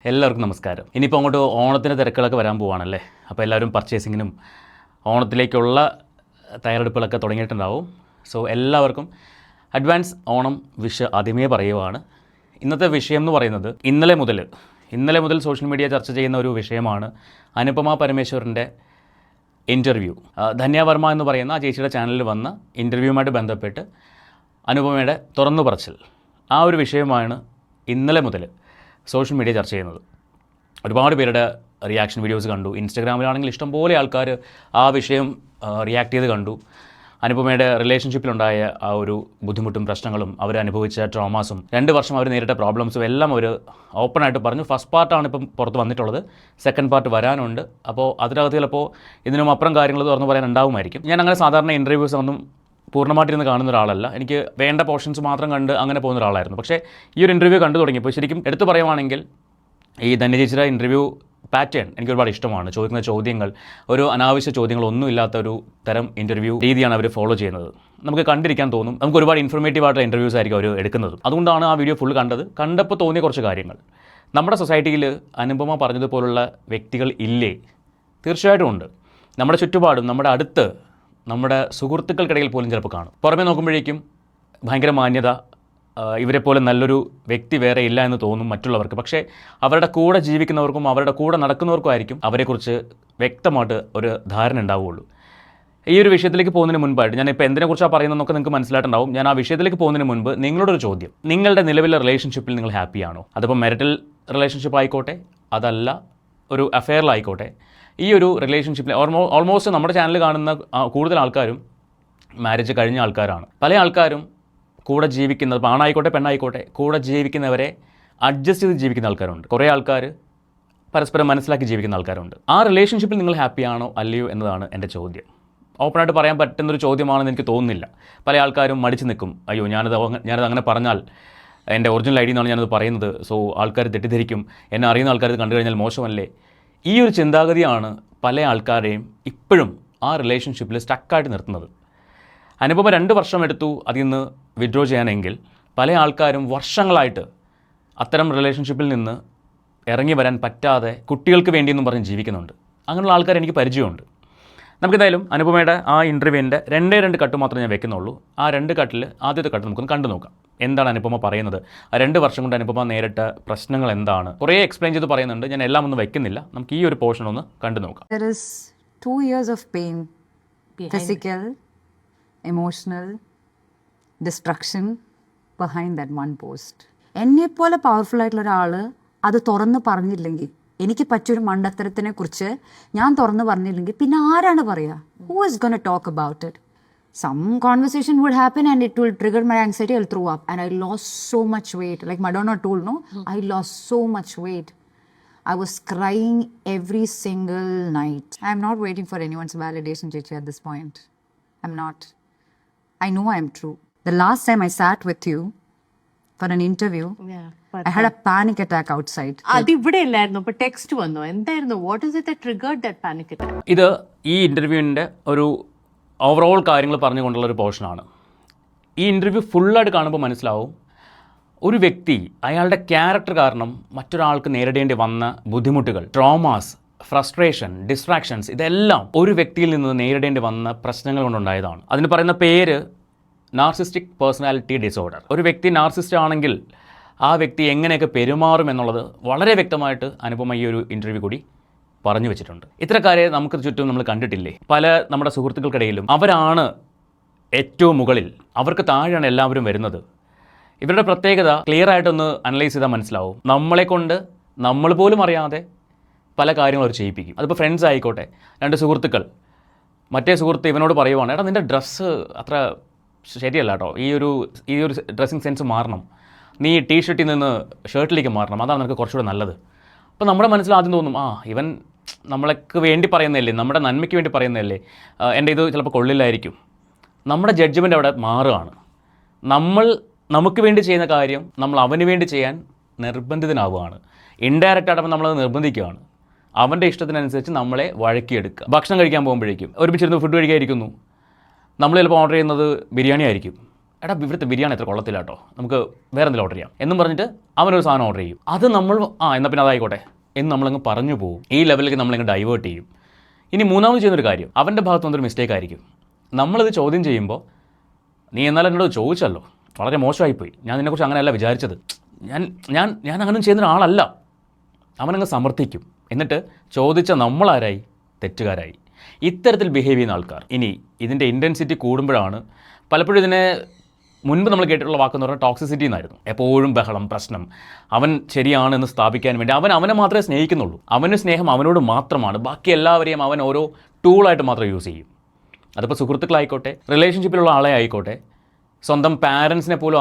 എല്ലാവർക്കും നമസ്കാരം. ഇനിയിപ്പോൾ അങ്ങോട്ട് ഓണത്തിൻ്റെ തിരക്കുകളൊക്കെ വരാൻ പോവുകയാണല്ലേ. അപ്പോൾ എല്ലാവരും പർച്ചേസിങ്ങിനും ഓണത്തിലേക്കുള്ള തയ്യാറെടുപ്പുകളൊക്കെ തുടങ്ങിയിട്ടുണ്ടാവും. സോ എല്ലാവർക്കും അഡ്വാൻസ് ഓണം വിഷ് ആദ്യമേ പറയുവാണ്. ഇന്നത്തെ വിഷയം എന്ന് പറയുന്നത് ഇന്നലെ മുതൽ സോഷ്യൽ മീഡിയ ചർച്ച ചെയ്യുന്ന ഒരു വിഷയമാണ് അനുപമ പരമേശ്വറിൻ്റെ ഇൻ്റർവ്യൂ. ധന്യ വർമ്മ എന്ന് പറയുന്ന ആ ചേച്ചിയുടെ ചാനലിൽ വന്ന ഇൻ്റർവ്യൂവുമായിട്ട് ബന്ധപ്പെട്ട് അനുപമയുടെ തുറന്നു പറച്ചിൽ, ആ ഒരു വിഷയമാണ് ഇന്നലെ മുതൽ സോഷ്യൽ മീഡിയ ചർച്ച ചെയ്യുന്നത്. ഒരുപാട് പേരുടെ റിയാക്ഷൻ വീഡിയോസ് കണ്ടു. ഇൻസ്റ്റഗ്രാമിലാണെങ്കിൽ ഇഷ്ടംപോലെ ആൾക്കാർ ആ വിഷയം റിയാക്ട് ചെയ്ത് കണ്ടു. അനുപമയുടെ റിലേഷൻഷിപ്പിലുണ്ടായ ആ ഒരു ബുദ്ധിമുട്ടും പ്രശ്നങ്ങളും അവരനുഭവിച്ച ട്രോമാസും 2 വർഷം അവർ നേരിട്ട പ്രോബ്ലംസും എല്ലാം അവർ ഓപ്പണായിട്ട് പറഞ്ഞു. ഫസ്റ്റ് പാർട്ടാണ് ഇപ്പം പുറത്ത് വന്നിട്ടുള്ളത്, സെക്കൻഡ് പാർട്ട് വരാനുണ്ട്. അപ്പോൾ അതിനകത്ത് ചിലപ്പോൾ ഇതിനും അപ്പുറം കാര്യങ്ങൾ തുറന്നു പറയാൻ ഉണ്ടാവുമായിരിക്കും. ഞാൻ അങ്ങനെ സാധാരണ ഇൻ്റർവ്യൂസ് ഒന്നും പൂർണ്ണമായിട്ടിരുന്ന് കാണുന്ന ഒരാളല്ല. എനിക്ക് വേണ്ട പോർഷൻസ് മാത്രം കണ്ട് അങ്ങനെ പോകുന്ന ഒരാളായിരുന്നു. പക്ഷേ ഈ ഒരു ഇൻ്റർവ്യൂ കണ്ടു തുടങ്ങിയപ്പോൾ ശരിക്കും എടുത്തു പറയുവാണെങ്കിൽ ഈ ധന്യ ചേച്ചിയുടെ ഇൻ്റർവ്യൂ പാറ്റേൺ എനിക്ക് ഒരുപാട് ഇഷ്ടമാണ്. ചോദിക്കുന്ന ചോദ്യങ്ങൾ ഒരു അനാവശ്യ ചോദ്യങ്ങളൊന്നും ഇല്ലാത്ത ഒരു തരം ഇൻ്റർവ്യൂ രീതിയാണ് അവർ ഫോളോ ചെയ്യുന്നത്. നമുക്ക് കണ്ടിരിക്കാൻ തോന്നും. നമുക്ക് ഒരുപാട് ഇൻഫോർമേറ്റീവ് ആയിട്ടുള്ള ഇൻ്റർവ്യൂസ് ആയിരിക്കും അവർ എടുക്കുന്നത്. അതുകൊണ്ടാണ് ആ വീഡിയോ ഫുൾ കണ്ടപ്പോൾ തോന്നിയ കുറച്ച് കാര്യങ്ങൾ. നമ്മുടെ സൊസൈറ്റിയിൽ അനുപമ പറഞ്ഞതുപോലുള്ള വ്യക്തികൾ ഇല്ലേ? തീർച്ചയായിട്ടും ഉണ്ട്. നമ്മുടെ ചുറ്റുപാടും, നമ്മുടെ അടുത്ത്, നമ്മുടെ സുഹൃത്തുക്കൾക്കിടയിൽ പോലും ചിലപ്പോൾ കാണും. പുറമേ നോക്കുമ്പോഴേക്കും ഭയങ്കര മാന്യത, ഇവരെപ്പോലെ നല്ലൊരു വ്യക്തി വേറെ ഇല്ല എന്ന് തോന്നും മറ്റുള്ളവർക്ക്. പക്ഷേ അവരുടെ കൂടെ ജീവിക്കുന്നവർക്കും അവരുടെ കൂടെ നടക്കുന്നവർക്കും ആയിരിക്കും അവരെക്കുറിച്ച് വ്യക്തമായിട്ട് ഒരു ധാരണ ഉണ്ടാവുകയുള്ളൂ. ഈ ഒരു വിഷയത്തിലേക്ക് പോകുന്നതിന് മുൻപായിട്ട് ഞാനിപ്പോൾ എന്തിനെക്കുറിച്ചാണ് പറയുന്നതെന്നൊക്കെ നിങ്ങൾക്ക് മനസ്സിലായിട്ടുണ്ടാവും. ഞാൻ ആ വിഷയത്തിലേക്ക് പോകുന്നതിന് മുൻപ് നിങ്ങളോട് ഒരു ചോദ്യം. നിങ്ങളുടെ നിലവിലെ റിലേഷൻഷിപ്പിൽ നിങ്ങൾ ഹാപ്പിയാണോ? അതിപ്പോൾ മാരിറ്റൽ റിലേഷൻഷിപ്പ് ആയിക്കോട്ടെ, അതല്ല ഒരു അഫെയറിലായിക്കോട്ടെ. ഈ ഒരു റിലേഷൻഷിപ്പിൽ ഓൾമോസ്റ്റ് നമ്മുടെ ചാനൽ കാണുന്ന കൂടുതൽ ആൾക്കാരും മാരേജ് കഴിഞ്ഞ ആൾക്കാരാണ്. പല ആൾക്കാരും കൂടെ ജീവിക്കുന്നത്, ആണായിക്കോട്ടെ പെണ്ണായിക്കോട്ടെ, കൂടെ ജീവിക്കുന്നവരെ അഡ്ജസ്റ്റ് ചെയ്ത് ജീവിക്കുന്ന ആൾക്കാരുണ്ട്. കുറേ ആൾക്കാർ പരസ്പരം മനസ്സിലാക്കി ജീവിക്കുന്ന ആൾക്കാരുണ്ട്. ആ റിലേഷൻഷിപ്പിൽ നിങ്ങൾ ഹാപ്പിയാണോ അല്ലയോ എന്നതാണ് എൻ്റെ ചോദ്യം. ഓപ്പണായിട്ട് പറയാൻ പറ്റുന്നൊരു ചോദ്യമാണെന്ന് എനിക്ക് തോന്നുന്നില്ല. പല ആൾക്കാരും മടിച്ച് നിൽക്കും. അയ്യോ ഞാനത് അങ്ങനെ പറഞ്ഞാൽ എൻ്റെ ഒറിജിനൽ ഐ ഡി എന്നാണ് ഞാനത് പറയുന്നത്, സോ ആൾക്കാർ തെറ്റിദ്ധരിക്കും, എന്നെ അറിയുന്ന ആൾക്കാർ ഇത് കണ്ടു കഴിഞ്ഞാൽ മോശമല്ലേ? ഈ ഒരു ചിന്താഗതിയാണ് പല ആൾക്കാരെയും ഇപ്പോഴും ആ റിലേഷൻഷിപ്പിൽ സ്റ്റക്കായിട്ട് നിർത്തുന്നത്. അനുപമ 2 വർഷം എടുത്തു അതിൽ നിന്ന് വിഡ്രോ ചെയ്യാനെങ്കിൽ പല ആൾക്കാരും വർഷങ്ങളായിട്ട് അത്തരം റിലേഷൻഷിപ്പിൽ നിന്ന് ഇറങ്ങി വരാൻ പറ്റാതെ കുട്ടികൾക്ക് വേണ്ടിയെന്നും പറഞ്ഞ് ജീവിക്കുന്നുണ്ട്. അങ്ങനെയുള്ള ആൾക്കാർ എനിക്ക് പരിചയമുണ്ട്. നമുക്കെന്തായാലും അനുപമയുടെ ആ ഇൻ്റർവ്യൂവിൻ്റെ 2 കട്ട് മാത്രമേ ഞാൻ വെക്കുന്നുള്ളൂ. ആ 2 കട്ടിൽ ആദ്യത്തെ കട്ട് നമുക്കൊന്ന് കണ്ടു നോക്കാം. എന്താണ് അനുപമ പറയുന്നത്? ആ 2 വർഷം കൊണ്ട് അനുപമ നേരിട്ട പ്രശ്നങ്ങൾ എന്താണ്? കുറേ എക്സ്പ്ലെയിൻ ചെയ്ത് പറയുന്നുണ്ട്. ഞാൻ എല്ലാം ഒന്നും വെക്കുന്നില്ല. നമുക്ക് ഈ ഒരു പോർഷൻ ഒന്ന് കണ്ടു നോക്കാം. There is 2 years of pain, physical, emotional, destruction behind that one post. എന്നെ പോലെ പവർഫുൾ ആയിട്ടുള്ള ഒരാൾ അത് തുറന്ന് പറഞ്ഞില്ലെങ്കിൽ, എനിക്ക് പറ്റിയൊരു മണ്ടത്തരത്തിനെ കുറിച്ച് ഞാൻ തുറന്ന് പറഞ്ഞില്ലെങ്കിൽ പിന്നെ ആരാണ് പറയുക? Who is going to talk about it? Some conversation would happen and it will trigger my anxiety. I'll throw up and I lost so much weight. Like Madonna told, no? I lost so much weight. I was crying every single night. I'm not waiting for anyone's validation, Chichi, at this point. I'm not. I know I'm true. The last time I sat with you for an interview, I had a panic attack outside. അത് ഇവിടെ ഇല്ലായിരുന്നു, അപ്പോൾ text വന്നു. എന്തായിരുന്നു? What is it that triggered that panic attack? ഇത് ഈ ഇൻ്റർവ്യൂവിൻ്റെ ഒരു overall കാര്യങ്ങൾ പറഞ്ഞുകൊണ്ടുള്ളൊരു പോർഷനാണ്. ഈ ഇൻ്റർവ്യൂ ഫുള്ളായിട്ട് കാണുമ്പോൾ മനസ്സിലാവും ഒരു വ്യക്തി അയാളുടെ ക്യാരക്ടർ കാരണം മറ്റൊരാൾക്ക് നേരിടേണ്ടി വന്ന ബുദ്ധിമുട്ടുകൾ, ട്രോമാസ്, ഫ്രസ്ട്രേഷൻ, ഡിസ്ട്രാക്ഷൻസ്, ഇതെല്ലാം ഒരു വ്യക്തിയിൽ നിന്ന് നേരിടേണ്ടി വന്ന പ്രശ്നങ്ങൾ കൊണ്ടുണ്ടായതാണ്. അതിന് പറയുന്ന പേര് നാർസിസ്റ്റിക് പേഴ്സണാലിറ്റി ഡിസോർഡർ. ഒരു വ്യക്തി നാർസിസ്റ്റ് ആണെങ്കിൽ ആ വ്യക്തി എങ്ങനെയൊക്കെ പെരുമാറും എന്നുള്ളത് വളരെ വ്യക്തമായിട്ട് അനുപമ ഈ ഒരു ഇൻ്റർവ്യൂ കൂടി പറഞ്ഞു വെച്ചിട്ടുണ്ട്. ഇത്തരക്കാരെ നമുക്ക് ചുറ്റും നമ്മൾ കണ്ടിട്ടില്ലേ? പല നമ്മുടെ സുഹൃത്തുക്കൾക്കിടയിലും അവരാണ് ഏറ്റവും മുകളിൽ, അവർക്ക് താഴെയാണ് എല്ലാവരും വരുന്നത്. ഇവരുടെ പ്രത്യേകത ക്ലിയർ ആയിട്ടൊന്ന് അനലൈസ് ചെയ്താൽ മനസ്സിലാവും. നമ്മളെ കൊണ്ട് നമ്മൾ പോലും അറിയാതെ പല കാര്യങ്ങളും അവർ ചെയ്യിപ്പിക്കും. അതിപ്പോൾ ഫ്രണ്ട്സ് ആയിക്കോട്ടെ, 2 സുഹൃത്തുക്കൾ, മറ്റേ സുഹൃത്ത് ഇവനോട് പറയുവാണ്, എടാ നിൻ്റെ ഡ്രസ്സ് അത്ര ശരിയല്ല കേട്ടോ, ഈ ഒരു ഡ്രസ്സിങ് സെൻസ് മാറണം, നീ ടീഷർട്ടിൽ നിന്ന് ഷർട്ടിലേക്ക് മാറണം, അതാണ് നിനക്ക് കുറച്ചുകൂടെ നല്ലത്. അപ്പോൾ നമ്മുടെ മനസ്സിൽ ആദ്യം തോന്നും, ഇവൻ നമ്മൾക്ക് വേണ്ടി പറയുന്നതല്ലേ, നമ്മുടെ നന്മയ്ക്ക് വേണ്ടി പറയുന്നതല്ലേ, എൻ്റെ ഇത് ചിലപ്പോൾ കൊള്ളില്ലായിരിക്കും. നമ്മുടെ ജഡ്ജ്മെൻ്റ് അവിടെ മാറുകയാണ്. നമുക്ക് വേണ്ടി ചെയ്യുന്ന കാര്യം നമ്മൾ അവന് വേണ്ടി ചെയ്യാൻ നിർബന്ധിതനാവുകയാണ്. ഇൻഡയറക്റ്റായിട്ട് നമ്മളത് നിർബന്ധിക്കുകയാണ്. അവൻ്റെ ഇഷ്ടത്തിനനുസരിച്ച് നമ്മളെ വഴക്കിയെടുക്കുക. ഭക്ഷണം കഴിക്കാൻ പോകുമ്പോഴേക്കും ഒരുമിച്ചിരുന്ന് ഫുഡ് കഴിക്കാതിരിക്കുന്നു. നമ്മൾ ചിലപ്പോൾ ഓർഡർ ചെയ്യുന്നത് ബിരിയാണി ആയിരിക്കും. എടാ ഇവിടുത്തെ ബിരിയാണി എത്ര കൊള്ളത്തില്ല കേട്ടോ, നമുക്ക് വേറെ എന്തെങ്കിലും ഓർഡർ ചെയ്യാം എന്നും പറഞ്ഞിട്ട് അവനൊരു സാധനം ഓർഡർ ചെയ്യും. അത് നമ്മൾ എന്നാൽ പിന്നെ അതായിക്കോട്ടെ എന്ന് നമ്മളങ്ങ് പറഞ്ഞു പോകും. ഈ ലെവലിലേക്ക് നമ്മളങ്ങ് ഡൈവേർട്ട് ചെയ്യും. ഇനി മൂന്നാമത് ചെയ്യുന്നൊരു കാര്യം, അവൻ്റെ ഭാഗത്ത് വന്നൊരു മിസ്റ്റേക്ക് ആയിരിക്കും. നമ്മളിത് ചോദ്യം ചെയ്യുമ്പോൾ നീ എന്നാലും എന്നോട് ചോദിച്ചല്ലോ, വളരെ മോശമായിപ്പോയി, ഞാൻ നിന്നെക്കുറിച്ച് അങ്ങനെയല്ല വിചാരിച്ചത്, ഞാൻ അങ്ങനെ ചെയ്യുന്ന ഒരാളല്ല, അവനങ്ങ് സമർത്ഥിക്കും. എന്നിട്ട് ചോദിച്ച നമ്മളാരായി? തെറ്റുകാരായി. ഇത്തരത്തിൽ ബിഹേവ് ചെയ്യുന്ന ആൾക്കാർ. ഇനി ഇതിൻ്റെ ഇൻറ്റൻസിറ്റി കൂടുമ്പോഴാണ് പലപ്പോഴും ഇതിനെ മുൻപ് നമ്മൾ കേട്ടിട്ടുള്ള വാക്കെന്ന് പറഞ്ഞാൽ ടോക്സിസിറ്റി എന്നായിരുന്നു. എപ്പോഴും ബഹളം, പ്രശ്നം, അവൻ ശരിയാണെന്ന് സ്ഥാപിക്കാൻ വേണ്ടി അവനെ മാത്രമേ സ്നേഹിക്കുന്നുള്ളൂ. അവന് സ്നേഹം അവനോട് മാത്രമാണ്, ബാക്കി എല്ലാവരെയും അവൻ ഓരോ ടൂളായിട്ട് മാത്രം യൂസ് ചെയ്യും. അതിപ്പോൾ സുഹൃത്തുക്കളായിക്കോട്ടെ, റിലേഷൻഷിപ്പിലുള്ള ആളെ ആയിക്കോട്ടെ, സ്വന്തം പാരൻസിനെ പോലും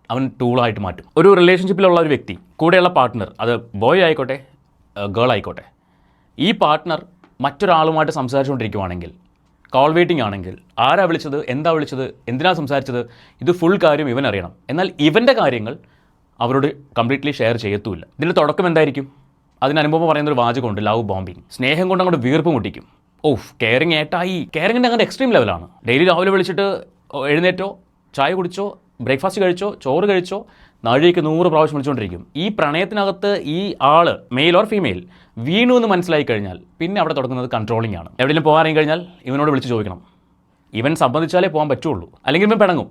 അവൻ ടൂളായിട്ട് മാറ്റും. ഒരു റിലേഷൻഷിപ്പിലുള്ള ഒരു വ്യക്തി, കൂടെയുള്ള പാർട്ട്ണർ, അത് ബോയ് ആയിക്കോട്ടെ ഗേൾ ആയിക്കോട്ടെ, ഈ പാർട്ട്ണർ മറ്റൊരാളുമായിട്ട് സംസാരിച്ചുകൊണ്ടിരിക്കുവാണെങ്കിൽ, കോൾ വെയിറ്റിംഗ് ആണെങ്കിൽ, ആരാ വിളിച്ചത്, എന്താ വിളിച്ചത്, എന്തിനാ സംസാരിച്ചത്, ഇത് ഫുൾ കാര്യം ഇവൻ അറിയണം. എന്നാൽ ഇവൻ്റെ കാര്യങ്ങൾ അവരോട് കംപ്ലീറ്റ്ലി ഷെയർ ചെയ്യത്തുമില്ല. ഇതിൻ്റെ തുടക്കം എന്തായിരിക്കും? അതിന് അനുഭവം പറയുന്നൊരു വാചകമുണ്ട്, ലവ് ബോംബിങ്. സ്നേഹം കൊണ്ട് അങ്ങോട്ട് വീർപ്പ് മുട്ടിക്കും. കെയറിങ് ഏട്ടായി. കെയറിങ്ങിൻ്റെ അങ്ങനെ എക്സ്ട്രീം ലെവലാണ്. ഡെയിലി രാവിലെ വിളിച്ചിട്ട് എഴുന്നേറ്റോ, ചായ കുടിച്ചോ, ബ്രേക്ക്ഫാസ്റ്റ് കഴിച്ചോ, ചോറ് കഴിച്ചോ, നാഴികയ്ക്ക് 100 പ്രാവശ്യം വിളിച്ചുകൊണ്ടിരിക്കും. ഈ പ്രണയത്തിനകത്ത് ഈ ആൾ, മെയിൽ ഓർ ഫീമെയിൽ, വീണു എന്ന് മനസ്സിലായി കഴിഞ്ഞാൽ പിന്നെ അവിടെ തുടങ്ങുന്നത് കൺട്രോളിംഗ് ആണ്. എവിടെയെങ്കിലും പോകാൻ കഴിഞ്ഞാൽ ഇവനോട് വിളിച്ച് ചോദിക്കണം. ഇവൻ സമ്മതിച്ചാലേ പോകാൻ പറ്റുള്ളൂ, അല്ലെങ്കിൽ ഇവൻ പിണങ്ങും.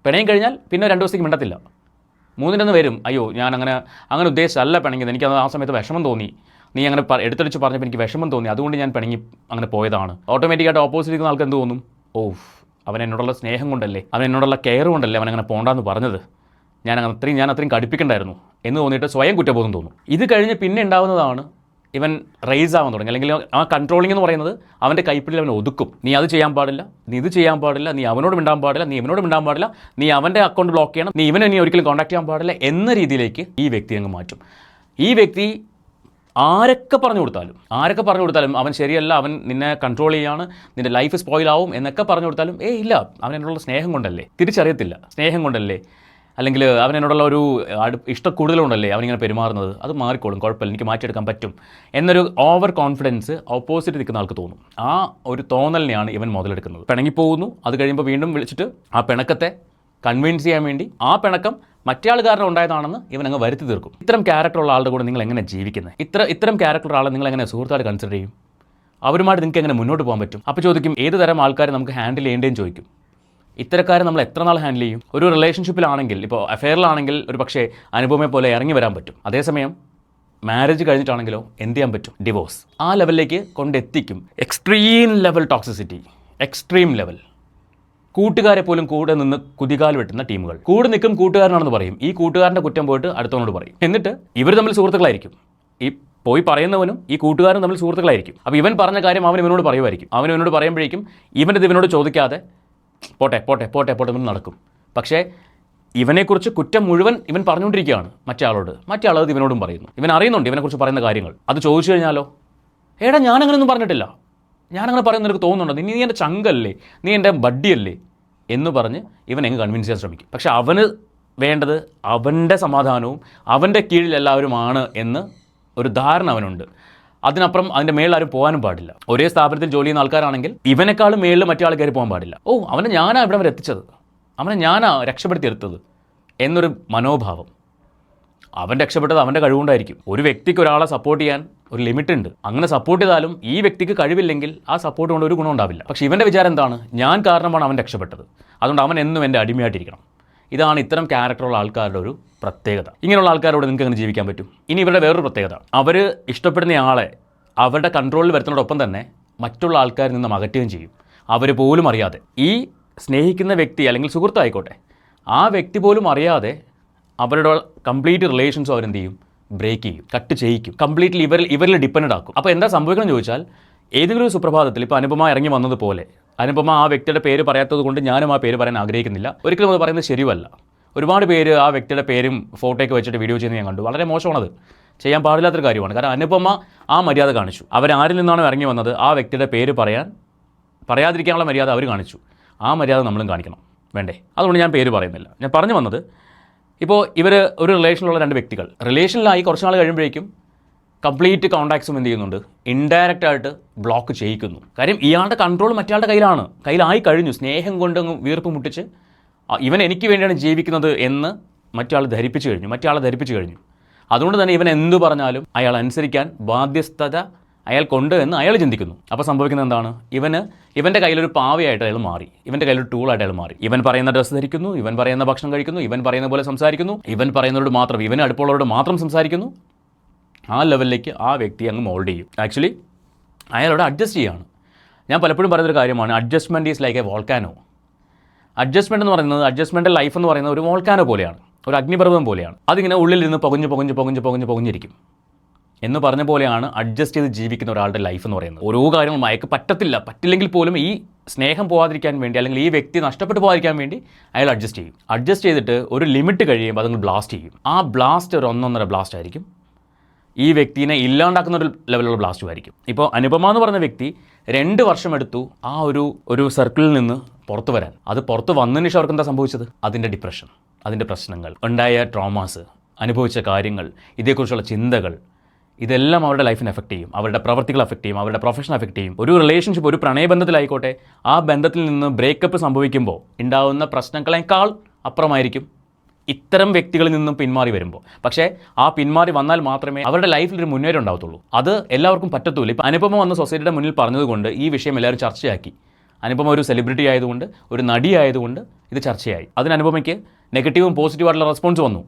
പിണങ്ങി കഴിഞ്ഞാൽ പിന്നെ 2 ദിവസത്തേക്ക് മിണ്ടത്തില്ല. 3 വരും, അയ്യോ ഞാൻ അങ്ങനെ ഉദ്ദേശിച്ചല്ല പിണങ്ങിയത്, എനിക്ക് ആ സമയത്ത് വിഷമം തോന്നി, നീ അങ്ങനെ എടുത്തടിച്ച് പറഞ്ഞപ്പോൾ എനിക്ക് വിഷമം തോന്നി, അതുകൊണ്ട് ഞാൻ പിണങ്ങി അങ്ങനെ പോയതാണ്. ഓട്ടോമാറ്റിക്കായിട്ട് ഓപ്പോസിറ്റ് ഇരിക്കുന്ന ആൾക്ക് എന്ത് തോന്നും? അവൻ എന്നോടുള്ള സ്നേഹം കൊണ്ടല്ലേ, അവൻ എന്നോടുള്ള കെയർ കൊണ്ടല്ലേ അവൻ അങ്ങനെ പോകണ്ടെന്ന് പറഞ്ഞത്, ഞാൻ അത്രയും കടുപ്പിക്കണ്ടായിരുന്നു എന്ന് തോന്നിയിട്ട് സ്വയം കുറ്റബോധം തോന്നും. ഇത് കഴിഞ്ഞ് പിന്നെ ഉണ്ടാകുന്നതാണ് ഇവൻ റൈസ് ആവാൻ തുടങ്ങി. അല്ലെങ്കിൽ ആ കൺട്രോളിംഗ് എന്ന് പറയുന്നത് അവൻ്റെ കൈപ്പിടിയിൽ അവൻ ഒതുക്കും. നീ അത് ചെയ്യാൻ പാടില്ല, നീ ഇത് ചെയ്യാൻ പാടില്ല, നീ അവനോട് മിണ്ടാൻ പാടില്ല, നീ ഇവനോട് മിണ്ടാൻ പാടില്ല, നീ അവൻ്റെ അക്കൗണ്ട് ബ്ലോക്ക് ചെയ്യണം, നീ ഇവനെ ഒരിക്കലും കോൺടാക്ട് ചെയ്യാൻ പാടില്ല എന്ന രീതിയിലേക്ക് ഈ വ്യക്തി അങ്ങ് മാറ്റും. ഈ വ്യക്തി ആരൊക്കെ പറഞ്ഞു കൊടുത്താലും അവൻ ശരിയല്ല, അവൻ നിന്നെ കൺട്രോൾ ചെയ്യാണ്, നിൻ്റെ ലൈഫ് സ്പോയിലാവും എന്നൊക്കെ പറഞ്ഞു കൊടുത്താലും ഇല്ല, അവൻ എന്നോടുള്ള സ്നേഹം കൊണ്ടല്ലേ, തിരിച്ചറിയത്തില്ല, സ്നേഹം കൊണ്ടല്ലേ, അല്ലെങ്കിൽ അവൻ എന്നോടുള്ള ഒരു ഇഷ്ടം കൂടുതലുണ്ടല്ലേ അവനിങ്ങനെ പെരുമാറുന്നത്, അത് മാറിക്കോളും, കുഴപ്പമില്ല, എനിക്ക് മാറ്റിയെടുക്കാൻ പറ്റും എന്നൊരു ഓവർ കോൺഫിഡൻസ് ഓപ്പോസിറ്റ് നിൽക്കുന്ന ആൾക്ക് തോന്നും. ആ ഒരു തോന്നലിനെയാണ് ഇവൻ മുതലെടുക്കുന്നത്. പിണങ്ങിപ്പോകുന്നു, അത് കഴിയുമ്പോൾ വീണ്ടും വിളിച്ചിട്ട് ആ പിണക്കത്തെ കൺവിൻസ് ചെയ്യാൻ വേണ്ടി ആ പിണക്കം മറ്റേ ആൾ കാരണം ഉണ്ടായതാണെന്ന് ഇവൻ അങ്ങ് വരുത്തി തീർക്കും. ഇത്തരം ക്യാരക്ടറുള്ള ആളുടെ കൂടെ നിങ്ങൾ എങ്ങനെ ജീവിക്കുന്നത്? ഇത്തരം ക്യാരക്ടറുള്ള ആളെ നിങ്ങൾ എങ്ങനെ സുഹൃത്തായിട്ട് കൺസിഡർ ചെയ്യും? അവരുമായിട്ട് നിങ്ങൾക്ക് എങ്ങനെ മുന്നോട്ട് പോകാൻ പറ്റും? അപ്പോൾ ചോദിക്കും, ഏത് തരം ആൾക്കാരെ നമുക്ക് ഹാൻഡിൽ ചെയ്യേണ്ടതെന്ന് ചോദിക്കും. ഇത്തരക്കാരെ നമ്മൾ എത്ര നാൾ ഹാൻഡിൽ ചെയ്യും? ഒരു റിലേഷൻഷിപ്പിലാണെങ്കിൽ, ഇപ്പോൾ അഫെയറിലാണെങ്കിൽ ഒരു പക്ഷേ അനുപമയെ പോലെ ഇറങ്ങി വരാൻ പറ്റും. അതേസമയം മാരേജ് കഴിഞ്ഞിട്ടാണെങ്കിലോ എന്ത് ചെയ്യാൻ പറ്റും? ഡിവോഴ്സ്. ആ ലെവലിലേക്ക് കൊണ്ടെത്തിക്കും. Extreme level toxicity, extreme level. കൂട്ടുകാരെ പോലും കൂടെ നിന്ന് കുതികാൽ വെട്ടുന്ന ടീമുകൾ. കൂടെ നിൽക്കും കൂട്ടുകാരനാണെന്ന് പറയും, ഈ കൂട്ടുകാരൻ്റെ കുറ്റം പോയിട്ട് അടുത്തവനോട് പറയും. എന്നിട്ട് ഇവർ തമ്മിൽ സുഹൃത്തുക്കളായിരിക്കും. ഈ പോയി പറയുന്നവനും ഈ കൂട്ടുകാരനും തമ്മിൽ സുഹൃത്തുക്കളായിരിക്കും. അപ്പോൾ ഇവൻ പറഞ്ഞ കാര്യം അവൻ ഇവനോട് പറയുമായിരിക്കും. അവൻ ഇവനോട് പറയുമ്പോഴേക്കും ഇവനോട് ചോദിക്കാതെ പോട്ടെ എന്ന് നടക്കും. പക്ഷേ ഇവനെക്കുറിച്ച് കുറ്റം മുഴുവൻ ഇവൻ പറഞ്ഞുകൊണ്ടിരിക്കുകയാണ് മറ്റേ ആളത് ഇവനോടും പറയുന്നു. ഇവൻ അറിയുന്നുണ്ട് ഇവനെക്കുറിച്ച് പറയുന്ന കാര്യങ്ങൾ. അത് ചോദിച്ചു കഴിഞ്ഞാലോ, ഞാനങ്ങനെയൊന്നും പറഞ്ഞിട്ടില്ല, ഞാനങ്ങനെ പറയുന്ന നിനക്ക് തോന്നുന്നുണ്ടോ, നീ എൻ്റെ ചങ്കല്ലേ, നീ എൻ്റെ ബഡ്ഡിയല്ലേ എന്ന് പറഞ്ഞ് ഇവൻ എങ്ങ് കൺവിൻസ് ചെയ്യാൻ ശ്രമിക്കും. പക്ഷേ അവന് വേണ്ടത് അവൻ്റെ സമാധാനവും അവൻ്റെ കീഴിൽ എല്ലാവരുമാണ് എന്ന് ഒരു ധാരണ അവനുണ്ട്. അതിനപ്പുറം അതിൻ്റെ മേളിൽ ആരും പോകാനും പാടില്ല. ഒരേ സ്ഥാപനത്തിൽ ജോലി ചെയ്യുന്ന ആൾക്കാരാണെങ്കിൽ ഇവനേക്കാളും മേളിൽ മറ്റേ ആൾ കയറി പോകാൻ പാടില്ല. അവനെ ഞാനാ ഇവിടെ വരെ എത്തിച്ചത്, അവനെ ഞാനാ രക്ഷപ്പെടുത്തിയെടുത്തത് എന്നൊരു മനോഭാവം. അവൻ രക്ഷപ്പെട്ടത് അവൻ്റെ കഴിവുകൊണ്ടായിരിക്കും. ഒരു വ്യക്തിക്ക് ഒരാളെ സപ്പോർട്ട് ചെയ്യാൻ ഒരു ലിമിറ്റ് ഉണ്ട്. അങ്ങനെ സപ്പോർട്ട് ചെയ്താലും ഈ വ്യക്തിക്ക് കഴിവില്ലെങ്കിൽ ആ സപ്പോർട്ട് കൊണ്ട് ഒരു ഗുണം ഉണ്ടാവില്ല. പക്ഷേ ഇവൻ്റെ വിചാരം എന്താണ്? ഞാൻ കാരണമാണ് അവൻ രക്ഷപ്പെട്ടത്, അതുകൊണ്ട് അവൻ എന്നും എൻ്റെ അടിമയായിട്ടിരിക്കണം. ഇതാണ് ഇത്തരം ക്യാരക്ടറുള്ള ആൾക്കാരുടെ ഒരു പ്രത്യേകത. ഇങ്ങനെയുള്ള ആൾക്കാരോട് നിങ്ങൾക്ക് എങ്ങനെ ജീവിക്കാൻ പറ്റും? ഇനി ഇവരുടെ വേറൊരു പ്രത്യേകത, അവർ ഇഷ്ടപ്പെടുന്ന ആളെ അവരുടെ കൺട്രോളിൽ വരുന്നതോടൊപ്പം തന്നെ മറ്റുള്ള ആൾക്കാരിൽ നിന്നും അകറ്റുകയും ചെയ്യും. അവർ പോലും അറിയാതെ. ഈ സ്നേഹിക്കുന്ന വ്യക്തി അല്ലെങ്കിൽ സുഹൃത്തായിക്കോട്ടെ, ആ വ്യക്തി പോലും അറിയാതെ അവരുടെ കംപ്ലീറ്റ് റിലേഷൻസും അവരെന്ത് ചെയ്യും? ബ്രേക്ക് ചെയ്യും, കട്ട് ചെയ്യിക്കും, കംപ്ലീറ്റ്ലി ഇവരിൽ ഡിപ്പെൻഡ് ആക്കും. അപ്പോൾ എന്താ സംഭവിക്കണം എന്ന് ചോദിച്ചാൽ, ഏതെങ്കിലും ഒരു സുപ്രഭാതത്തിൽ ഇപ്പോൾ അനുപമ ഇറങ്ങി വന്നതുപോലെ, അനുപമ ആ വ്യക്തിയുടെ പേര് പറയാത്തത് കൊണ്ട് ഞാനും ആ പേര് പറയാൻ ആഗ്രഹിക്കുന്നില്ല, ഒരിക്കലും അത് പറയുന്നത് ശരിയല്ല. ഒരുപാട് പേര് ആ വ്യക്തിയുടെ പേരും ഫോട്ടോയൊക്കെ വെച്ചിട്ട് വീഡിയോ ചെയ്യുന്നത് ഞാൻ കണ്ടു. വളരെ മോശമാണത്, ചെയ്യാൻ പാടില്ലാത്തൊരു കാര്യമാണ്. കാരണം അനുപമ ആ മര്യാദ കാണിച്ചു. അവരാരിൽ നിന്നാണ് ഇറങ്ങി വന്നത് ആ വ്യക്തിയുടെ പേര് പറയാതിരിക്കാനുള്ള മര്യാദ അവർ കാണിച്ചു. ആ മര്യാദ നമ്മളും കാണിക്കണം, വേണ്ടേ? അതുകൊണ്ട് ഞാൻ പേര് പറയുന്നില്ല. ഞാൻ പറഞ്ഞു വന്നത്, ഇപ്പോൾ ഇവർ ഒരു റിലേഷനിലുള്ള 2 വ്യക്തികൾ റിലേഷനിലായി കുറച്ച് നാൾ കഴിയുമ്പോഴേക്കും കംപ്ലീറ്റ് കോൺടാക്ട്സും എന്ത് ചെയ്യുന്നുണ്ട്? ഇൻഡയറക്റ്റ് ആയിട്ട് ബ്ലോക്ക് ചെയ്യിക്കുന്നു. കാര്യം ഇയാളുടെ കൺട്രോൾ മറ്റയാളുടെ കയ്യിലായി കഴിഞ്ഞു. സ്നേഹം കൊണ്ട് വീർപ്പ് മുട്ടിച്ച് ഇവൻ എനിക്ക് വേണ്ടിയാണ് ജീവിക്കുന്നത് എന്ന് മറ്റേ ആളെ ധരിപ്പിച്ചു കഴിഞ്ഞു. അതുകൊണ്ട് തന്നെ ഇവൻ എന്തു പറഞ്ഞാലും അയാൾ അനുസരിക്കാൻ ബാധ്യസ്ഥത അയാൾക്കുണ്ട് എന്ന് അയാൾ ചിന്തിക്കുന്നു. അപ്പോൾ സംഭവിക്കുന്നത് എന്താണ്? ഇവൻ്റെ കയ്യിലൊരു പാവയായിട്ട് അയാൾ മാറി, ഇവൻ്റെ കയ്യിലൊരു ടൂളായിട്ട് അയാൾ മാറി. ഇവൻ പറയുന്ന ഡ്രസ്സ് ധരിക്കുന്നു, ഇവൻ പറയുന്ന ഭക്ഷണം കഴിക്കുന്നു, ഇവൻ പറയുന്ന പോലെ സംസാരിക്കുന്നു, ഇവൻ പറയുന്നവരോട് മാത്രം, ഇവന് അടുപ്പമുള്ളവരോട് മാത്രം സംസാരിക്കുന്നു. ആ ലെവലിലേക്ക് ആ വ്യക്തി അങ്ങ് മോൾഡ് ചെയ്യും. ആക്ച്വലി അയാളോട് അഡ്ജസ്റ്റ് ചെയ്യുകയാണ്. ഞാൻ പലപ്പോഴും പറയുന്നൊരു കാര്യമാണ്, adjustment is like A volcano. Adjustment life എന്ന് പറയുന്നത് ഒരു വോൾക്കാനോ പോലെയാണ്, ഒരു അഗ്നിപർവ്വതം പോലെയാണ്. അതിങ്ങനെ ഉള്ളിലിരുന്ന് പൊകഞ്ഞ് പൊകഞ്ഞിരിക്കും എന്ന് പറഞ്ഞ പോലെയാണ് അഡ്ജസ്റ്റ് ചെയ്ത് ജീവിക്കുന്ന ഒരാളുടെ ലൈഫ് എന്ന് പറയുന്നത്. ഓരോ കാര്യങ്ങളും അയാൾക്ക് പറ്റില്ലെങ്കിൽ പോലും ഈ സ്നേഹം പോകാതിരിക്കാൻ വേണ്ടി, അല്ലെങ്കിൽ ഈ വ്യക്തി നഷ്ടപ്പെട്ടു പോകാതിരിക്കാൻ വേണ്ടി അയാൾ അഡ്ജസ്റ്റ് ചെയ്തിട്ട് ഒരു ലിമിറ്റ് കഴിയുമ്പോൾ അതങ്ങ് ബ്ലാസ്റ്റ് ചെയ്യും. ആ ബ്ലാസ്റ്റ് ഒരു 1.5 ബ്ലാസ്റ്റ് ആയിരിക്കും. ഈ വ്യക്തിനെ ഇല്ലാണ്ടാക്കുന്ന ഒരു ലെവലുള്ള ബ്ലാസ്റ്റും ആയിരിക്കും. ഇപ്പോൾ അനുപമ എന്ന് പറഞ്ഞ വ്യക്തി 2 വർഷം എടുത്തു ആ ഒരു സർക്കിളിൽ നിന്ന് പുറത്തു വരാൻ. അത് പുറത്ത് വന്നതിന് ശേഷം അവർക്ക് എന്താ സംഭവിച്ചത്? അതിൻ്റെ ഡിപ്രഷൻ, അതിൻ്റെ പ്രശ്നങ്ങൾ, ഉണ്ടായ ട്രോമാസ്, അനുഭവിച്ച കാര്യങ്ങൾ, ഇതേക്കുറിച്ചുള്ള ചിന്തകൾ, ഇതെല്ലാം അവരുടെ ലൈഫിനെ എഫക്റ്റ് ചെയ്യും, അവരുടെ പ്രവർത്തികൾ എഫക്റ്റ് ചെയ്യും, അവരുടെ പ്രൊഫഷൻ എഫക്റ്റ് ചെയ്യും. ഒരു റിലേഷൻഷിപ്പ്, ഒരു പ്രണയബന്ധത്തിലായിക്കോട്ടെ, ആ ബന്ധത്തിൽ നിന്ന് ബ്രേക്കപ്പ് സംഭവിക്കുമ്പോൾ ഉണ്ടാകുന്ന പ്രശ്നങ്ങളെക്കാൾ അപ്പുറമായിരിക്കും ഇത്തരം വ്യക്തികളിൽ നിന്നും പിന്മാറി വരുമ്പോൾ. പക്ഷേ ആ പിന്മാറി വന്നാൽ മാത്രമേ അവരുടെ ലൈഫിൽ ഒരു മുന്നേറ്റം ഉണ്ടാവത്തുള്ളൂ. അത് എല്ലാവർക്കും പറ്റത്തുള്ളൂ. ഇപ്പോൾ അനുപമ വന്ന് സൊസൈറ്റിയുടെ മുന്നിൽ പറഞ്ഞതുകൊണ്ട് ഈ വിഷയം എല്ലാവരും ചർച്ചയാക്കി. അനുപമ ഒരു സെലിബ്രിറ്റി ആയതുകൊണ്ട്, ഒരു നടി ആയതുകൊണ്ട് ഇത് ചർച്ചയായി. അതിന് അനുപമയ്ക്ക് നെഗറ്റീവും പോസിറ്റീവായിട്ടുള്ള റെസ്പോൺസ് വന്നു.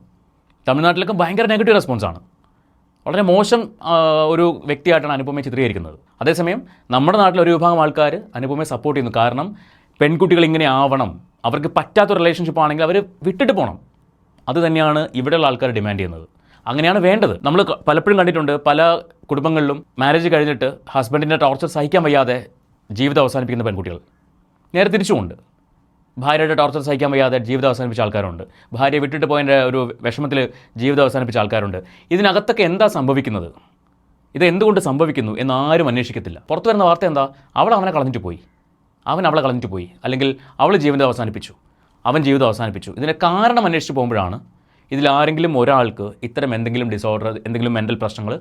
തമിഴ്നാട്ടിലൊക്കെ ഭയങ്കര നെഗറ്റീവ് റെസ്പോൺസാണ്. വളരെ മോശം ഒരു വ്യക്തിയായിട്ടാണ് അനുപമയെ ചിത്രീകരിക്കുന്നത്. അതേസമയം നമ്മുടെ നാട്ടിലൊരു വിഭാഗം ആൾക്കാർ അനുപമയെ സപ്പോർട്ട് ചെയ്യുന്നു. കാരണം പെൺകുട്ടികൾ ഇങ്ങനെ ആവണം, അവർക്ക് പറ്റാത്ത റിലേഷൻഷിപ്പ് ആണെങ്കിൽ അവർ വിട്ടിട്ട് പോകണം. അത് തന്നെയാണ് ഇവിടെയുള്ള ആൾക്കാർ ഡിമാൻഡ് ചെയ്യുന്നത്. അങ്ങനെയാണ് വേണ്ടത്. നമ്മൾ പലപ്പോഴും കണ്ടിട്ടുണ്ട്, പല കുടുംബങ്ങളിലും മാരേജ് കഴിഞ്ഞിട്ട് ഹസ്ബൻഡിൻ്റെ ടോർച്ചർ സഹിക്കാൻ വയ്യാതെ ജീവിതം അവസാനിപ്പിക്കുന്ന പെൺകുട്ടികൾ. നേരെ തിരിച്ചുമുണ്ട്. ഭാര്യയുടെ ടോർച്ചർ സഹിക്കാൻ വയ്യാതെ ജീവിതം അവസാനിപ്പിച്ച ആൾക്കാരുണ്ട്. ഭാര്യ വിട്ടിട്ട് പോയതിൻ്റെ ഒരു വിഷമത്തിൽ ജീവിതം അവസാനിപ്പിച്ച ആൾക്കാരുണ്ട്. ഇതിനകത്തൊക്കെ എന്താ സംഭവിക്കുന്നത്, ഇത് എന്തുകൊണ്ട് സംഭവിക്കുന്നു എന്നാരും അന്വേഷിക്കത്തില്ല. പുറത്തു വരുന്ന വാർത്ത എന്താ? അവളെ കളഞ്ഞിട്ട് പോയി, അവളെ കളഞ്ഞിട്ട് പോയി, അല്ലെങ്കിൽ അവൾ ജീവിതം അവസാനിപ്പിച്ചു, അവൻ ജീവിതം അവസാനിപ്പിച്ചു. ഇതിൻ്റെ കാരണം അന്വേഷിച്ച് പോകുമ്പോഴാണ് ഇതിലാരെങ്കിലും ഒരാൾക്ക് ഇത്തരം എന്തെങ്കിലും ഡിസോർഡർ, എന്തെങ്കിലും മെൻ്റൽ പ്രശ്നങ്ങൾ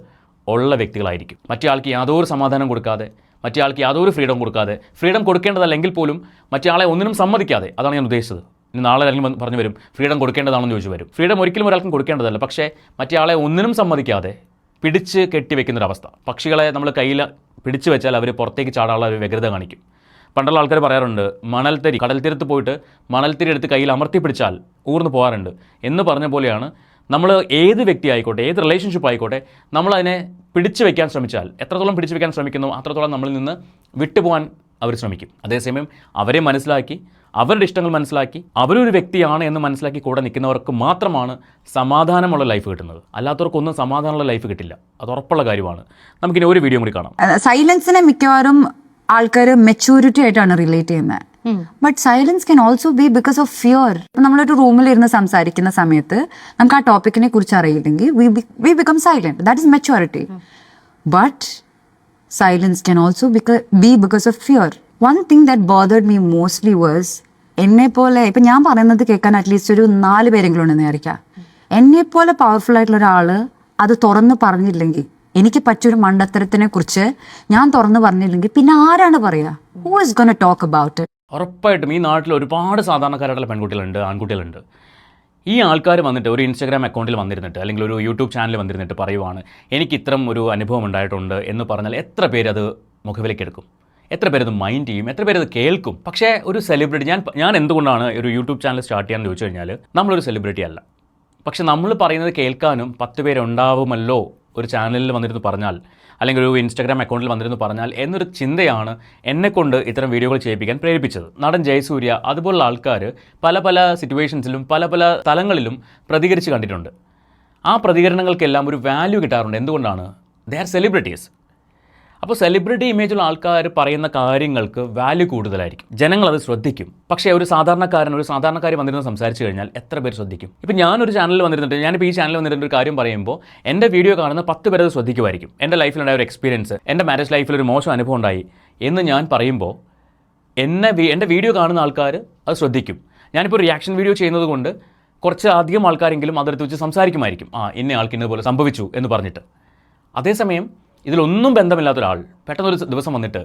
ഉള്ള വ്യക്തികളായിരിക്കും. മറ്റേ ആൾക്ക് യാതൊരു സമാധാനം കൊടുക്കാതെ, മറ്റേ ആൾക്ക് യാതൊരു ഫ്രീഡം കൊടുക്കാതെ, ഫ്രീഡം കൊടുക്കേണ്ടതല്ലെങ്കിൽ പോലും മറ്റേ ആളെ ഒന്നിനും സമ്മതിക്കാതെ. അതാണ് ഞാൻ ഉദ്ദേശിച്ചത്. ഇനി നാളെ അല്ലെങ്കിൽ പറഞ്ഞു വരും ഫ്രീഡം കൊടുക്കേണ്ടതാണെന്ന് ചോദിച്ചു വരും. ഫ്രീഡം ഒരിക്കലും ഒരാൾക്കും കൊടുക്കേണ്ടതല്ല. പക്ഷേ മറ്റേ ആളെ ഒന്നിനും സമ്മതിക്കാതെ പിടിച്ച് കെട്ടിവെക്കുന്നൊരവസ്ഥ. പക്ഷികളെ നമ്മൾ കയ്യിൽ പിടിച്ചു വെച്ചാൽ അവർ പുറത്തേക്ക് ചാടാനുള്ള ഒരു വ്യഗ്രത കാണിക്കും. പണ്ടുള്ള ആൾക്കാർ പറയാറുണ്ട്, മണൽത്തരി, കടൽ തീരത്ത് പോയിട്ട് മണൽത്തരി എടുത്ത് കയ്യിൽ അമർത്തി പിടിച്ചാൽ ഊർന്ന് പോകാറുണ്ട് എന്ന് പറഞ്ഞ പോലെയാണ് നമ്മൾ ഏത് വ്യക്തി ആയിക്കോട്ടെ, ഏത് റിലേഷൻഷിപ്പ് ആയിക്കോട്ടെ, നമ്മളതിനെ പിടിച്ചു വയ്ക്കാൻ ശ്രമിച്ചാൽ, എത്രത്തോളം പിടിച്ചു വയ്ക്കാൻ ശ്രമിക്കുന്നു അത്രത്തോളം നമ്മളിൽ നിന്ന് വിട്ടുപോകാൻ അവർ ശ്രമിക്കും. അതേസമയം അവരെ മനസ്സിലാക്കി, അവരുടെ ഇഷ്ടങ്ങൾ മനസ്സിലാക്കി, അവരൊരു വ്യക്തിയാണ് എന്ന് മനസ്സിലാക്കി കൂടെ നിൽക്കുന്നവർക്ക് മാത്രമാണ് സമാധാനമുള്ള ലൈഫ് കിട്ടുന്നത്. അല്ലാത്തവർക്കൊന്നും സമാധാനമുള്ള ലൈഫ് കിട്ടില്ല. അത് ഉറപ്പുള്ള കാര്യമാണ്. നമുക്കിനി ഒരു വീഡിയോ കൂടി കാണാം. സൈലൻസിനെ മിക്കവാറും ആൾക്കാർ മെച്യൂരിറ്റി ആയിട്ടാണ് റിലേറ്റ് ചെയ്യുന്നത്. But silence can also be because of fear. നമ്മളൊരു റൂമിൽ ഇരുന്ന് സംസാരിക്കുന്ന സമയത്ത് നമുക്ക് ആ ടോപ്പിക്കിനെ കുറിച്ച് അറിയില്ലെങ്കിൽ we become silent. That is maturity. But silence can also be because of fear. One thing that bothered me mostly was, എന്നെ പോലെ ഇപ്പം ഞാൻ പറയുന്നത് കേൾക്കാൻ അറ്റ്ലീസ്റ്റ് ഒരു 4 പേരെങ്കിലും ഉണ്ടെന്ന് വിചാരിക്കാം. എന്നെ പോലെ പവർഫുൾ ആയിട്ടുള്ള ഒരാൾ അത് തുറന്ന് പറഞ്ഞില്ലെങ്കിൽ, എനിക്ക് പറ്റിയൊരു മണ്ടത്തരത്തിനെ കുറിച്ച് ഞാൻ തുറന്ന് പറഞ്ഞില്ലെങ്കിൽ പിന്നെ ആരാണ് പറയുക? Who is gonna talk about it? ഉറപ്പായിട്ടും ഈ നാട്ടിൽ ഒരുപാട് സാധാരണക്കാരായിട്ടുള്ള പെൺകുട്ടികളുണ്ട്, ആൺകുട്ടികളുണ്ട്. ഈ ആൾക്കാർ വന്നിട്ട് ഒരു ഇൻസ്റ്റാഗ്രാം അക്കൗണ്ടിൽ വന്നിരുന്നിട്ട്, അല്ലെങ്കിൽ ഒരു യൂട്യൂബ് ചാനൽ വന്നിരുന്നിട്ട് പറയുവാണ് എനിക്ക് ഇത്തരം ഒരു അനുഭവം ഉണ്ടായിട്ടുണ്ട് എന്ന് പറഞ്ഞാൽ എത്ര പേരത് മുഖവിലേക്ക് എടുക്കും? എത്ര പേരത് മൈൻഡ് ചെയ്യും? എത്ര പേരത് കേൾക്കും? പക്ഷേ ഒരു സെലിബ്രിറ്റി, ഞാൻ എന്തുകൊണ്ടാണ് ഒരു യൂട്യൂബ് ചാനൽ സ്റ്റാർട്ട് ചെയ്യാമെന്ന് ചോദിച്ചു കഴിഞ്ഞാൽ, നമ്മളൊരു സെലിബ്രിറ്റി അല്ല. പക്ഷെ നമ്മൾ പറയുന്നത് കേൾക്കാനും 10 പേരുണ്ടാവുമല്ലോ ഒരു ചാനലിൽ വന്നിരുന്ന് പറഞ്ഞാൽ, അല്ലെങ്കിൽ ഒരു ഇൻസ്റ്റാഗ്രാം അക്കൗണ്ടിൽ വന്നിരുന്ന് പറഞ്ഞാൽ എന്നൊരു ചിന്തയാണ് എന്നെക്കൊണ്ട് ഇത്തരം വീഡിയോകൾ ചെയ്യിപ്പിക്കാൻ പ്രേരിപ്പിച്ചത്. നടൻ ജയസൂര്യ അതുപോലുള്ള ആൾക്കാർ പല സിറ്റുവേഷൻസിലും പല സ്ഥലങ്ങളിലും പ്രതികരിച്ച് കണ്ടിട്ടുണ്ട്. ആ പ്രതികരണങ്ങൾക്കെല്ലാം ഒരു വാല്യൂ കിട്ടാറുണ്ട്. എന്തുകൊണ്ടാണ്? They are celebrities. അപ്പോൾ സെലിബ്രിറ്റി ഇമേജുള്ള ആൾക്കാർ പറയുന്ന കാര്യങ്ങൾക്ക് വാല്യൂ കൂടുതലായിരിക്കും. ജനങ്ങളത് ശ്രദ്ധിക്കും. പക്ഷേ ഒരു സാധാരണക്കാരി വന്നിരുന്ന് സംസാരിച്ച് കഴിഞ്ഞാൽ എത്ര പേര് ശ്രദ്ധിക്കും? ഇപ്പം ഞാനൊരു ചാനലിൽ വന്നിരുന്നിട്ട്, ഞാനിപ്പോൾ ഈ ചാനലിൽ വന്നിരുന്ന ഒരു കാര്യം പറയുമ്പോൾ എൻ്റെ വീഡിയോ കാണുന്ന 10 പേരത് ശ്രദ്ധിക്കുമായിരിക്കും. എൻ്റെ ലൈഫിലുണ്ടായ ഒരു എക്സ്പീരിയൻസ്, എൻ്റെ മാരേജ് ലൈഫിലൊരു മോശം അനുഭവം ഉണ്ടായി എന്ന് ഞാൻ പറയുമ്പോൾ എൻ്റെ വീഡിയോ കാണുന്ന ആൾക്കാർ അത് ശ്രദ്ധിക്കും. ഞാനിപ്പോൾ റിയാക്ഷൻ വീഡിയോ ചെയ്യുന്നത് കൊണ്ട് കുറച്ച് അധികം ആൾക്കാരെങ്കിലും അതെടുത്ത് വെച്ച് സംസാരിക്കുമായിരിക്കും, ഇന്ന ആൾക്ക് ഇന്നതുപോലെ സംഭവിച്ചു എന്ന് പറഞ്ഞിട്ട്. അതേസമയം ഇതിലൊന്നും ബന്ധമില്ലാത്ത ഒരാൾ പെട്ടെന്നൊരു ദിവസം വന്നിട്ട്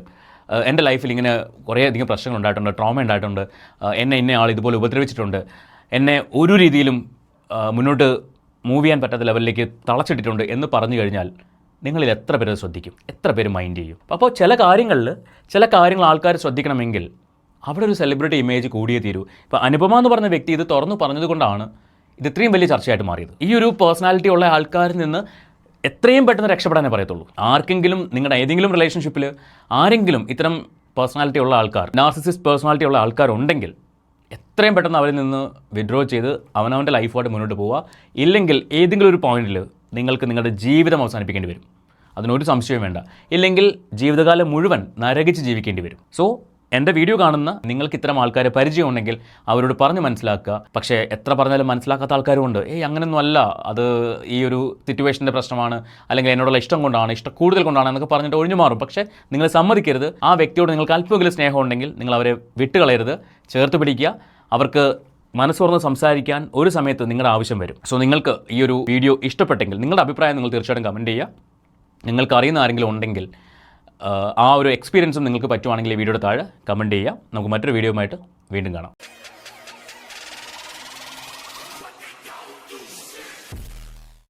എൻ്റെ ലൈഫിൽ ഇങ്ങനെ കുറേയധികം പ്രശ്നങ്ങൾ ഉണ്ടായിട്ടുണ്ട്, ട്രോമ ഉണ്ടായിട്ടുണ്ട്, എന്നെ ഇന്ന ആൾ ഇതുപോലെ ഉപദ്രവിച്ചിട്ടുണ്ട്, എന്നെ ഒരു രീതിയിലും മുന്നോട്ട് മൂവ് ചെയ്യാൻ പറ്റാത്ത ലെവലിലേക്ക് തളച്ചിട്ടിട്ടുണ്ട് എന്ന് പറഞ്ഞു കഴിഞ്ഞാൽ നിങ്ങളിൽ എത്ര പേര് അത് ശ്രദ്ധിക്കും, എത്ര പേര് മൈൻഡ് ചെയ്യും? അപ്പോൾ ചില കാര്യങ്ങൾ ആൾക്കാർ ശ്രദ്ധിക്കണമെങ്കിൽ അവിടെ ഒരു സെലിബ്രിറ്റി ഇമേജ് കൂടിയേ തീരൂ. ഇപ്പോൾ അനുപമ എന്ന് പറഞ്ഞ വ്യക്തി ഇത് തുറന്നു പറഞ്ഞതുകൊണ്ടാണ് ഇത് ഇത്രയും വലിയ ചർച്ചയായിട്ട് മാറിയത്. ഈ ഒരു പേഴ്സണാലിറ്റി ഉള്ള ആൾക്കാരിൽ നിന്ന് എത്രയും പെട്ടെന്ന് രക്ഷപ്പെടാനേ പറയത്തുള്ളൂ. ആർക്കെങ്കിലും നിങ്ങളുടെ ഏതെങ്കിലും റിലേഷൻഷിപ്പിൽ ആരെങ്കിലും ഇത്തരം പേഴ്സണാലിറ്റി ഉള്ള ആൾക്കാർ, നാർസിസിസ്റ്റ് പേഴ്സണാലിറ്റി ഉള്ള ആൾക്കാരുണ്ടെങ്കിൽ എത്രയും പെട്ടെന്ന് അവരിൽ നിന്ന് വിഡ്രോ ചെയ്ത് അവനവൻ്റെ ലൈഫായിട്ട് മുന്നോട്ട് പോവുക. ഇല്ലെങ്കിൽ ഏതെങ്കിലും ഒരു പോയിന്റിൽ നിങ്ങൾക്ക് നിങ്ങളുടെ ജീവിതം അവസാനിപ്പിക്കേണ്ടി വരും, അതിനൊരു സംശയവും വേണ്ട. ഇല്ലെങ്കിൽ ജീവിതകാലം മുഴുവൻ നരകിച്ച് ജീവിക്കേണ്ടി വരും. സോ എൻ്റെ വീഡിയോ കാണുന്ന നിങ്ങൾക്ക് ഇത്തരം ആൾക്കാരെ പരിചയമുണ്ടെങ്കിൽ അവരോട് പറഞ്ഞ് മനസ്സിലാക്കുക. പക്ഷേ എത്ര പറഞ്ഞാലും മനസ്സിലാക്കാത്ത ആൾക്കാരുമുണ്ട്. അങ്ങനെയൊന്നും അല്ല, അത് ഈ ഒരു സിറ്റുവേഷൻ്റെ പ്രശ്നമാണ്, അല്ലെങ്കിൽ എന്നോടുള്ള ഇഷ്ടം കൊണ്ടാണ്, ഇഷ്ടം കൂടുതൽ കൊണ്ടാണ് എന്നൊക്കെ പറഞ്ഞിട്ട് ഒഴിഞ്ഞു മാറും. പക്ഷേ നിങ്ങൾ സമ്മതിക്കരുത്. ആ വ്യക്തിയോട് നിങ്ങൾക്ക് അല്പമെങ്കിലും സ്നേഹം ഉണ്ടെങ്കിൽ നിങ്ങൾ അവരെ വിട്ടുകളയരുത്, ചേർത്ത് പിടിക്കുക. അവർക്ക് മനസ്സുറന്ന് സംസാരിക്കാൻ ഒരു സമയത്ത് നിങ്ങളുടെ ആവശ്യം വരും. സോ നിങ്ങൾക്ക് ഈ ഒരു വീഡിയോ ഇഷ്ടപ്പെട്ടെങ്കിൽ നിങ്ങളുടെ അഭിപ്രായം നിങ്ങൾ തീർച്ചയായിട്ടും കമൻറ്റ് ചെയ്യുക. നിങ്ങൾക്ക് അറിയുന്ന ആരെങ്കിലും ഉണ്ടെങ്കിൽ ആ ഒരു എക്സ്പീരിയൻസും നിങ്ങൾക്ക് പറ്റുവാണെങ്കിൽ ഈ വീഡിയോയുടെ താഴെ കമൻറ്റ് ചെയ്യുക. നമുക്ക് മറ്റൊരു വീഡിയോയുമായിട്ട് വീണ്ടും കാണാം.